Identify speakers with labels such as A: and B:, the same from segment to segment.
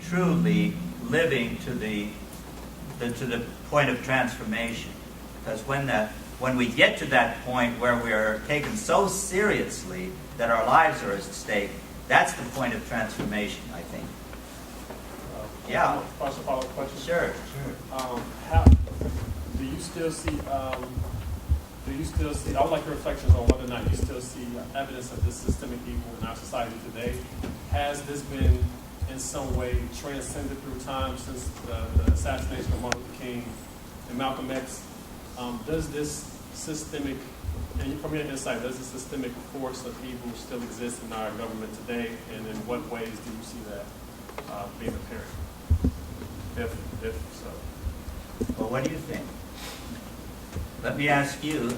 A: Truly living to the point of transformation, because when we get to that point where we are taken so seriously that our lives are at stake, that's the point of transformation, I think. Yeah.
B: First of all, a question.
A: Sure.
B: How do you still see? I would like your reflections on whether or not you still see evidence of this systemic evil in our society today. Has this been in some way transcended through time since the assassination of Martin Luther King and Malcolm X? Does this systemic, and from your insight, does the systemic force of evil still exist in our government today? And in what ways do you see that being apparent? If so.
A: Well, what do you think? Let me ask you,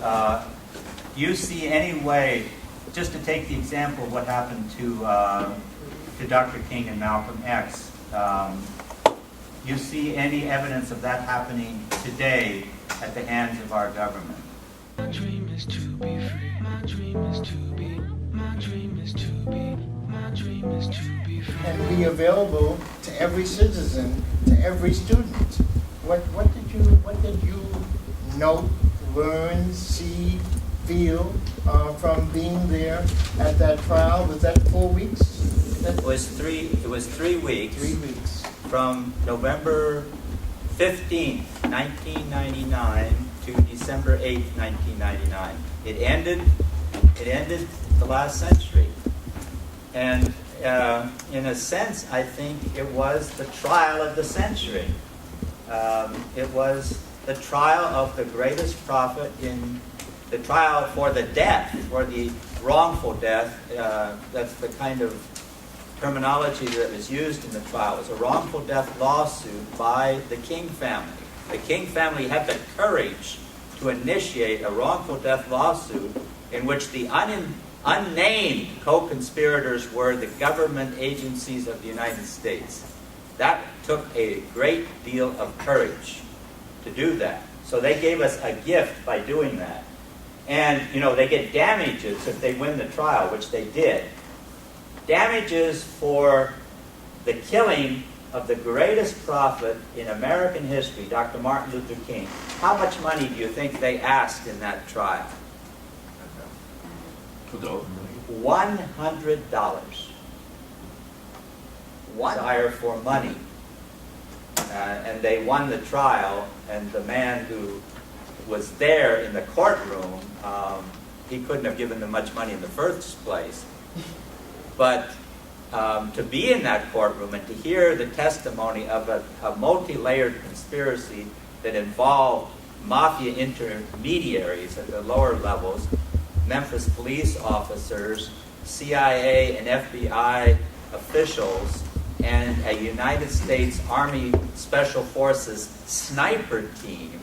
A: you see any way, just to take the example of what happened to Dr. King and Malcolm X, you see any evidence of that happening today at the hands of our government?
C: My dream is to be free. My dream is to be. My dream is to be. My dream is to be free.
D: And be available to every citizen, to every student. What did you note, learn, see, feel from being there at that trial? Was that 4 weeks?
A: It was 3 weeks.
D: 3 weeks.
A: From November 15th, 1999 to December 8th, 1999. It ended the last century. And in a sense, I think it was the trial of the century. It was the trial of the greatest prophet in the trial for the death, for the wrongful death. That's the kind of terminology that was used in the trial. It was a wrongful death lawsuit by the King family. The King family had the courage to initiate a wrongful death lawsuit in which the unnamed co-conspirators were the government agencies of the United States. That took a great deal of courage to do that. So they gave us a gift by doing that. And, they get damages if they win the trial, which they did. Damages for the killing of the greatest prophet in American history, Dr. Martin Luther King. How much money do you think they asked in that trial? $100. Desire for money. And they won the trial, and the man who was there in the courtroom, he couldn't have given them much money in the first place. But to be in that courtroom and to hear the testimony of a multi-layered conspiracy that involved mafia intermediaries at the lower levels, Memphis police officers, CIA and FBI officials, and a United States Army Special Forces sniper team.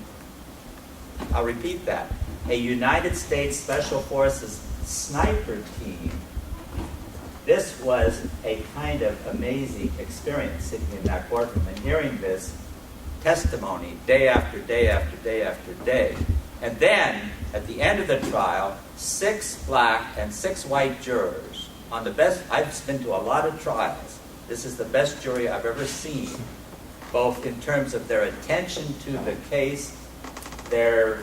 A: I'll repeat that. A United States Special Forces sniper team. This was a kind of amazing experience sitting in that courtroom and hearing this testimony day after day after day after day. And then, at the end of the trial, 6 black and 6 white jurors on the best. I've been to a lot of trials. This is the best jury I've ever seen, both in terms of their attention to the case, their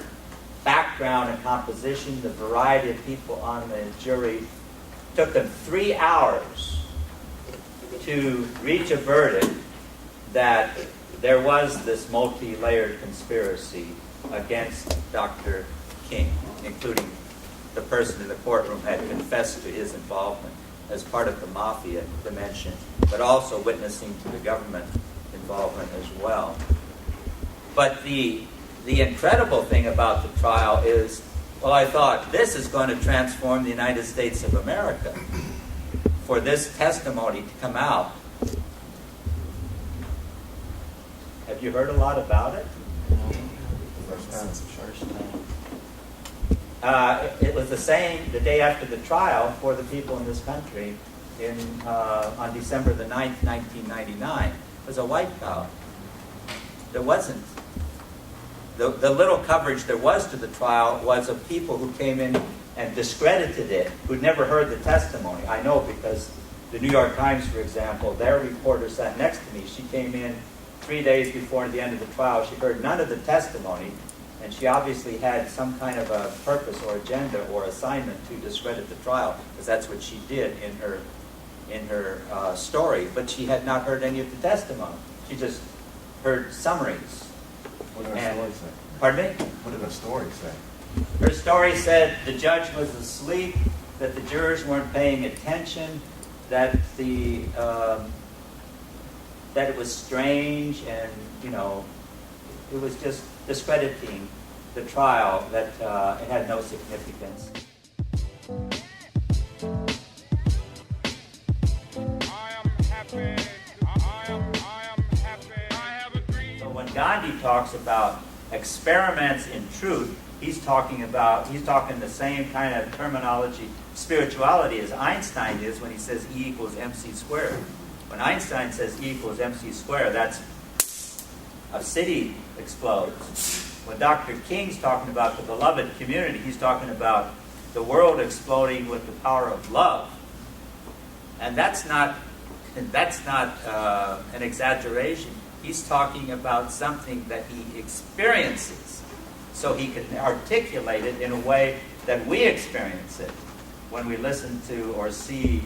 A: background and composition, the variety of people on the jury, took them 3 hours to reach a verdict that there was this multi-layered conspiracy against Dr. King, including the person in the courtroom had confessed to his involvement as part of the mafia dimension, but also witnessing to the government involvement as well. But the incredible thing about the trial is, well, I thought this is going to transform the United States of America for this testimony to come out. Have you heard a lot about it? It was the same the day after the trial for the people in this country on December the 9th, 1999. It was a whiteout. There wasn't. The little coverage there was to the trial was of people who came in and discredited it, who'd never heard the testimony. I know because the New York Times, for example, their reporter sat next to me. She came in 3 days before the end of the trial. She heard none of the testimony, and she obviously had some kind of a purpose or agenda or assignment to discredit the trial, because that's what she did in her story. But she had not heard any of the testimony. She just heard summaries.
E: What did her story say?
A: Pardon me?
E: What did her story say?
A: Her story said the judge was asleep, that the jurors weren't paying attention, that that it was strange, and it was just discrediting the trial, that it had no significance. So when Gandhi talks about experiments in truth, he's talking the same kind of terminology, spirituality, as Einstein is when he says E equals mc squared. When Einstein says E equals mc squared, that's a city explodes. When Dr. King's talking about the beloved community, he's talking about the world exploding with the power of love. And that's not an exaggeration. He's talking about something that he experiences, so he can articulate it in a way that we experience it when we listen to or see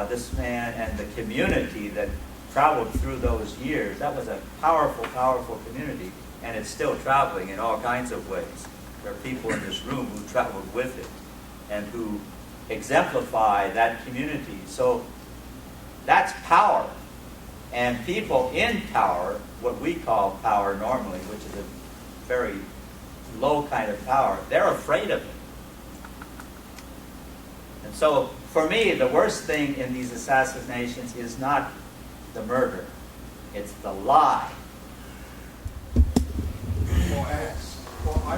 A: this man and the community that traveled through those years. That was a powerful, powerful community, and it's still traveling in all kinds of ways. There are people in this room who traveled with it and who exemplify that community. So that's power. And people in power, what we call power normally, which is a very low kind of power, they're afraid of it. And so, for me, the worst thing in these assassinations is not the murder. It's the lie.
F: Well, I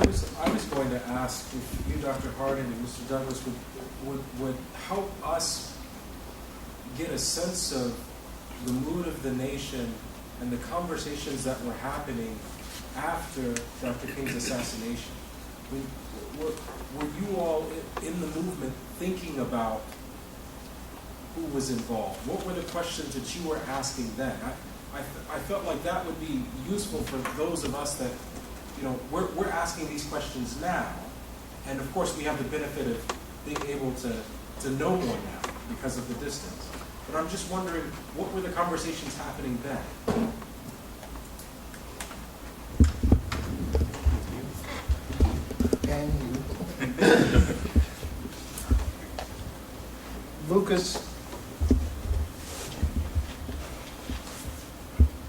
F: was going to ask if you, Dr. Hardin, and Mr. Douglas would help us get a sense of the mood of the nation and the conversations that were happening after Dr. King's assassination. Were you all in the movement thinking about who was involved? What were the questions that you were asking then? I felt like that would be useful for those of us that, we're asking these questions now, and of course we have the benefit of being able to know more now because of the distance. But I'm just wondering, what were the conversations happening then?
D: And Lucas,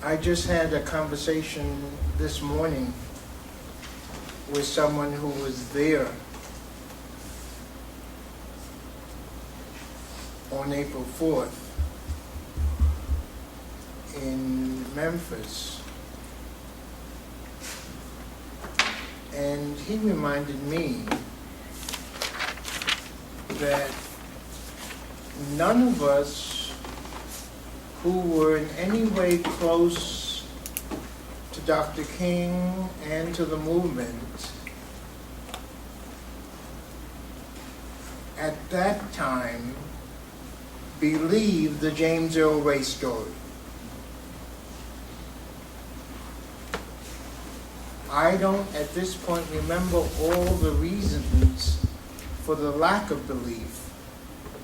D: I just had a conversation this morning with someone who was there on April 4th in Memphis. And he reminded me that none of us who were in any way close to Dr. King and to the movement at that time believed the James Earl Ray story. I don't at this point remember all the reasons for the lack of belief,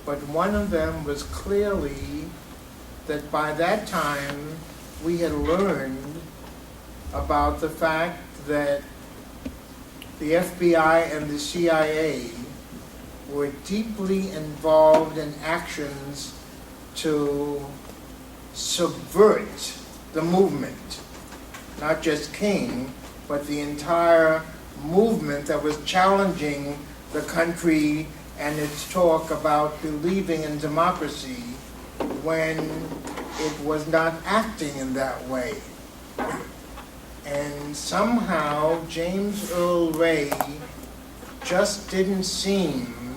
D: but one of them was clearly that by that time we had learned about the fact that the FBI and the CIA were deeply involved in actions to subvert the movement, not just King, but the entire movement that was challenging the country and its talk about believing in democracy when it was not acting in that way. And somehow James Earl Ray just didn't seem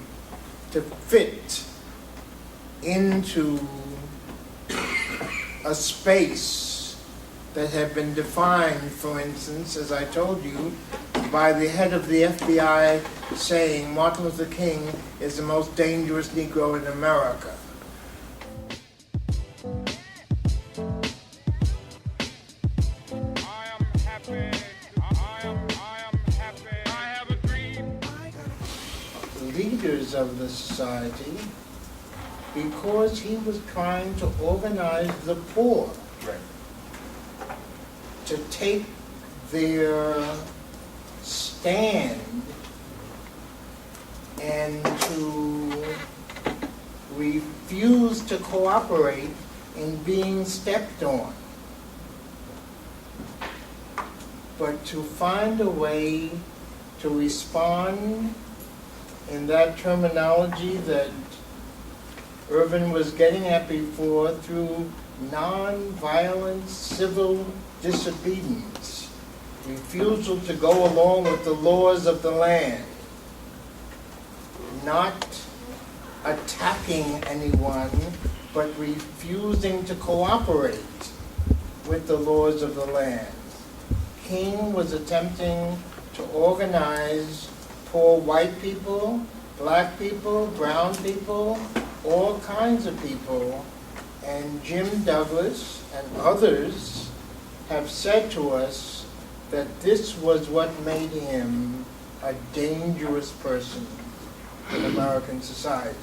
D: to fit into a space that had been defined, for instance, as I told you, by the head of the FBI saying Martin Luther King is the most dangerous Negro in America. Leaders of the society, because he was trying to organize the poor to take their stand and to refuse to cooperate in being stepped on, but to find a way to respond in that terminology that Irvin was getting at before, through non-violent civil disobedience, refusal to go along with the laws of the land, not attacking anyone, but refusing to cooperate with the laws of the land. King was attempting to organize poor white people, black people, brown people, all kinds of people, and Jim Douglas and others have said to us that this was what made him a dangerous person in American society.